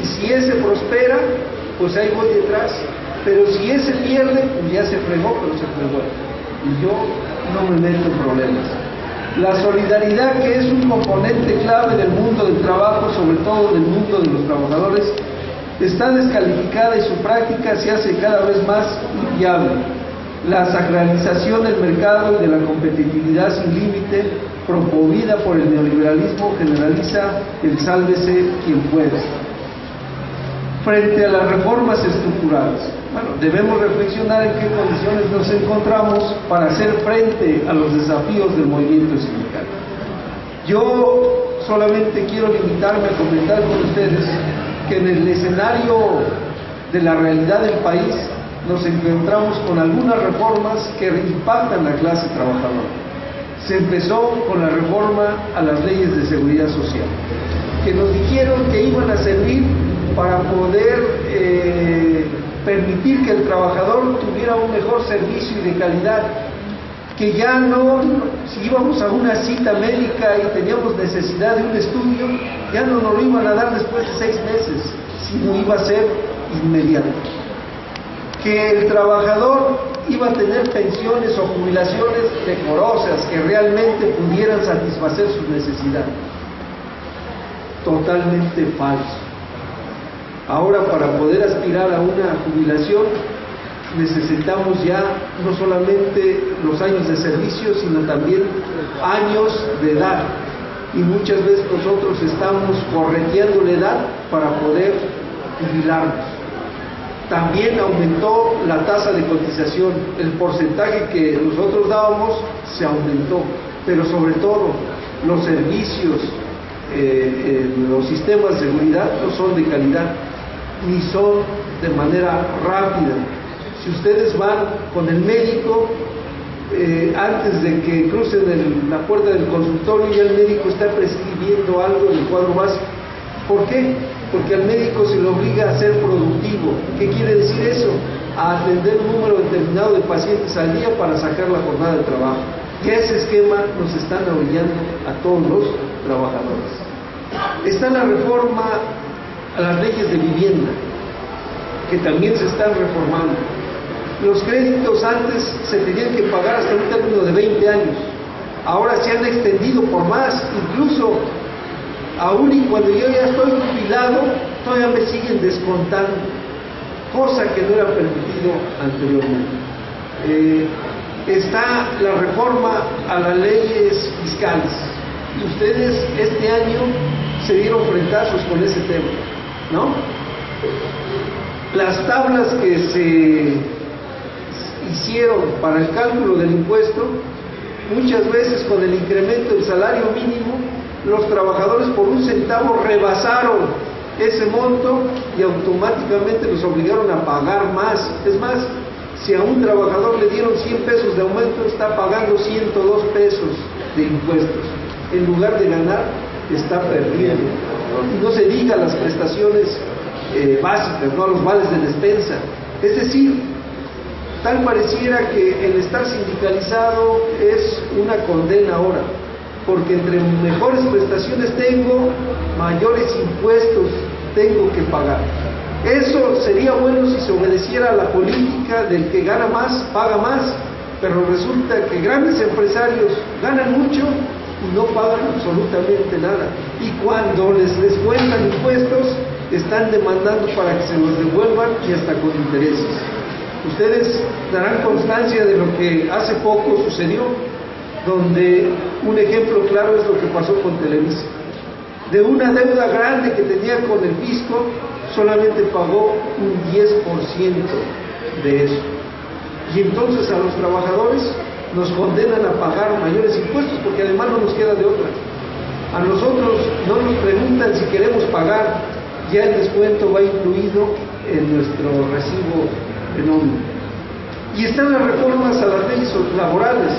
y si ese prospera, pues ahí voy detrás, pero si ese pierde, pues ya se fregó, pero se fregó, y yo no me meto en problemas. La solidaridad, que es un componente clave del mundo del trabajo, sobre todo del mundo de los trabajadores, está descalificada y su práctica se hace cada vez más inviable. La sacralización del mercado y de la competitividad sin límite, promovida por el neoliberalismo, generaliza el sálvese quien pueda. Frente a las reformas estructurales, bueno, debemos reflexionar en qué condiciones nos encontramos para hacer frente a los desafíos del movimiento sindical. Yo solamente quiero limitarme a comentar con ustedes que en el escenario de la realidad del país nos encontramos con algunas reformas que impactan a la clase trabajadora. Se empezó con la reforma a las leyes de seguridad social, que nos dijeron que iban a servir para poder permitir que el trabajador tuviera un mejor servicio y de calidad, que ya no, si íbamos a una cita médica y teníamos necesidad de un estudio, ya no nos lo iban a dar después de 6 meses, sino iba a ser inmediato. Que el trabajador iba a tener pensiones o jubilaciones decorosas que realmente pudieran satisfacer sus necesidades. Totalmente falso. Ahora, para poder aspirar a una jubilación, necesitamos ya no solamente los años de servicio, sino también años de edad. Y muchas veces nosotros estamos correteando la edad para poder jubilarnos. También aumentó la tasa de cotización, el porcentaje que nosotros dábamos se aumentó, pero sobre todo los servicios, los sistemas de seguridad no son de calidad, ni son de manera rápida. Si ustedes van con el médico, antes de que crucen la puerta del consultorio, ya el médico está prescribiendo algo en el cuadro básico. ¿Por qué? Porque al médico se le obliga a ser productivo. ¿Qué quiere decir eso? A atender un número determinado de pacientes al día para sacar la jornada de trabajo. Y ese esquema nos están orillando a todos los trabajadores. Está la reforma a las leyes de vivienda, que también se están reformando. Los créditos antes se tenían que pagar hasta un término de 20 años. Ahora se han extendido por más, incluso aún y cuando yo ya estoy jubilado, todavía me siguen descontando, cosa que no era permitido anteriormente. Está la reforma a las leyes fiscales, y ustedes este año se dieron frentazos con ese tema, ¿no? Las tablas que se hicieron para el cálculo del impuesto, muchas veces con el incremento del salario mínimo, los trabajadores por 1 centavo rebasaron ese monto y automáticamente los obligaron a pagar más. Es más, si a un trabajador le dieron 100 pesos de aumento, está pagando 102 pesos de impuestos. En lugar de ganar, está perdiendo. Y no se diga las prestaciones básicas, ¿no? Los vales de despensa. Es decir, tal pareciera que el estar sindicalizado es una condena ahora, porque entre mejores prestaciones tengo, mayores impuestos tengo que pagar. Eso sería bueno si se obedeciera a la política del que gana más, paga más, pero resulta que grandes empresarios ganan mucho y no pagan absolutamente nada. Y cuando les descuentan impuestos, están demandando para que se los devuelvan y hasta con intereses. Ustedes darán constancia de lo que hace poco sucedió, donde un ejemplo claro es lo que pasó con Televisa. De una deuda grande que tenía con el fisco, solamente pagó un 10% de eso. Y entonces a los trabajadores nos condenan a pagar mayores impuestos, porque además no nos queda de otra. A nosotros no nos preguntan si queremos pagar, ya el descuento va incluido en nuestro recibo de nómina. Y están las reformas a las leyes laborales.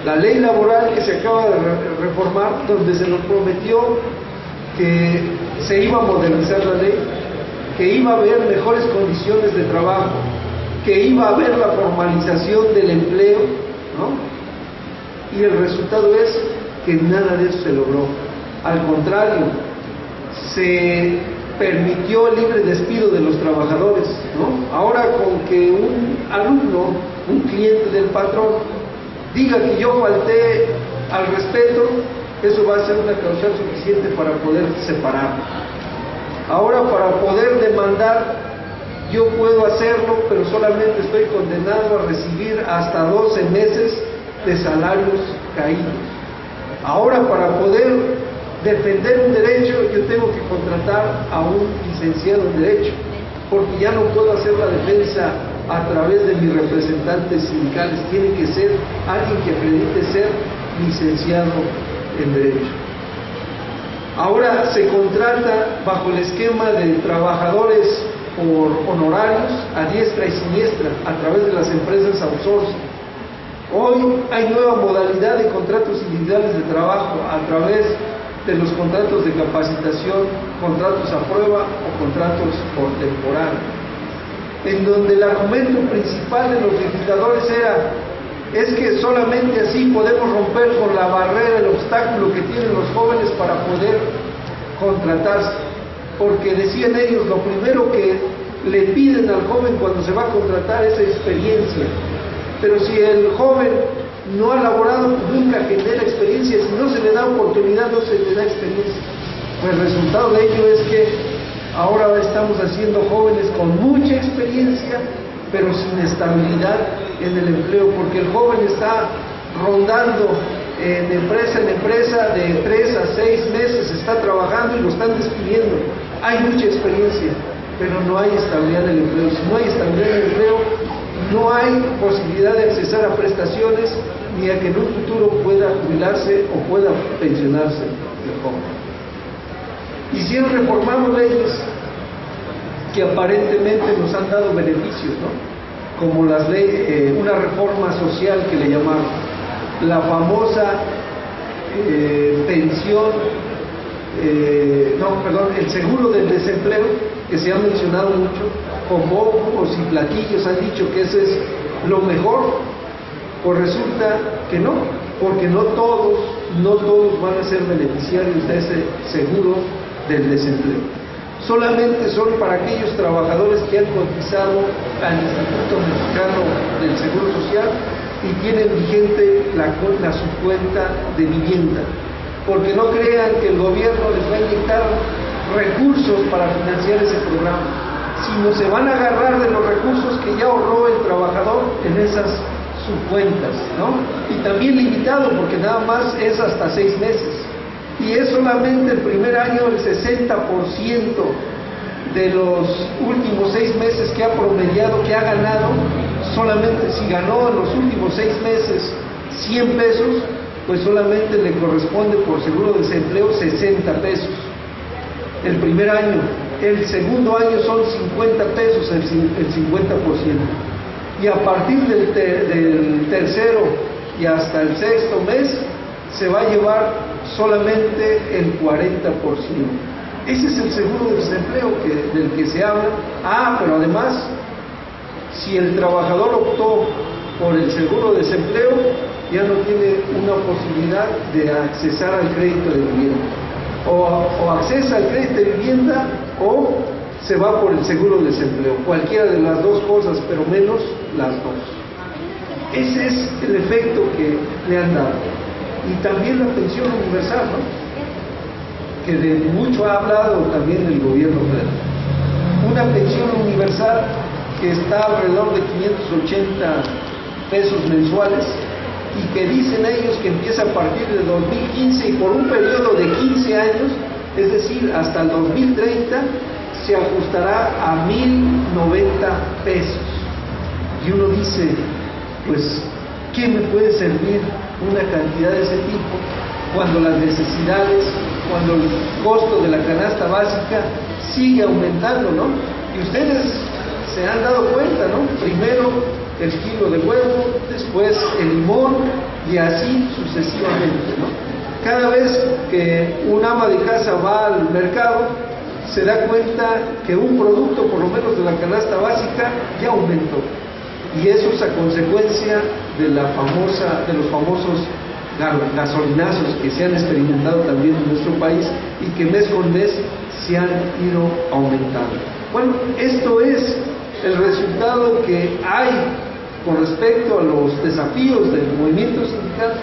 La ley laboral que se acaba de reformar, donde se nos prometió que se iba a modernizar la ley, que iba a haber mejores condiciones de trabajo, que iba a haber la formalización del empleo, ¿no? Y el resultado es que nada de eso se logró. Al contrario, se permitió el libre despido de los trabajadores, ¿no? Ahora con que un alumno, un cliente del patrón, diga que yo falté al respeto, eso va a ser una causa suficiente para poder separarlo. Ahora, para poder demandar, yo puedo hacerlo, pero solamente estoy condenado a recibir hasta 12 meses de salarios caídos. Ahora, para poder defender un derecho, yo tengo que contratar a un licenciado en Derecho, porque ya no puedo hacer la defensa a través de mis representantes sindicales. Tiene que ser alguien que acredite ser licenciado en Derecho. Ahora se contrata bajo el esquema de trabajadores por honorarios a diestra y siniestra a través de las empresas outsourcing. Hoy hay nueva modalidad de contratos individuales de trabajo a través de los contratos de capacitación, contratos a prueba o contratos por temporada, en donde el argumento principal de los legisladores es que solamente así podemos romper con la barrera, el obstáculo que tienen los jóvenes para poder contratarse, porque decían ellos, lo primero que le piden al joven cuando se va a contratar es experiencia, pero si el joven no ha laborado, nunca genera experiencia. Si no se le da oportunidad, no se le da experiencia. Pues el resultado de ello es que ahora estamos haciendo jóvenes con mucha experiencia, pero sin estabilidad en el empleo, porque el joven está rondando de empresa en empresa, de 3 a 6 meses está trabajando y lo están despidiendo. Hay mucha experiencia, pero no hay estabilidad en el empleo. Si no hay estabilidad en el empleo, no hay posibilidad de accesar a prestaciones ni a que en un futuro pueda jubilarse o pueda pensionarse el joven. Reformamos leyes que aparentemente nos han dado beneficios, ¿no? Como las leyes, una reforma social que le llamaron, la famosa el seguro del desempleo, que se ha mencionado mucho, con bombos y platillos han dicho que ese es lo mejor. Pues resulta que no, porque no todos van a ser beneficiarios de ese seguro del desempleo. Solamente son para aquellos trabajadores que han cotizado al Instituto Mexicano del Seguro Social y tienen vigente su cuenta de vivienda, porque no crean que el gobierno les va a inyectar recursos para financiar ese programa, sino se van a agarrar de los recursos que ya ahorró el trabajador en esas subcuentas, ¿no? Y también limitado, porque nada más es hasta 6 meses. Y es solamente el primer año el 60% de los últimos 6 meses que ha promediado, que ha ganado. Solamente si ganó en los últimos 6 meses 100 pesos, pues solamente le corresponde por seguro de desempleo 60 pesos el primer año. El segundo año son 50 pesos el 50%. Y a partir del tercero y hasta el sexto mes se va a llevar solamente el 40%. Ese es el seguro de desempleo del que se habla. Pero además, si el trabajador optó por el seguro de desempleo, ya no tiene una posibilidad de accesar al crédito de vivienda. O accesa al crédito de vivienda o se va por el seguro de desempleo. Cualquiera de las dos cosas, pero menos las dos. Ese es el efecto que le han dado. Y también la pensión universal, ¿no? Que de mucho ha hablado también el gobierno federal. Una pensión universal que está alrededor de 580 pesos mensuales y que dicen ellos que empieza a partir de 2015 y por un periodo de 15 años, es decir, hasta el 2030, se ajustará a 1,090 pesos. Y uno dice, pues, ¿qué me puede servir una cantidad de ese tipo cuando las necesidades, cuando el costo de la canasta básica sigue aumentando, ¿no? Y ustedes se han dado cuenta, ¿no? Primero el kilo de huevo, después el limón y así sucesivamente, ¿no? Cada vez que un ama de casa va al mercado, se da cuenta que un producto, por lo menos de la canasta básica, ya aumentó. Y eso es a consecuencia de los famosos gasolinazos que se han experimentado también en nuestro país y que mes con mes se han ido aumentando. Bueno, esto es el resultado que hay con respecto a los desafíos del movimiento sindical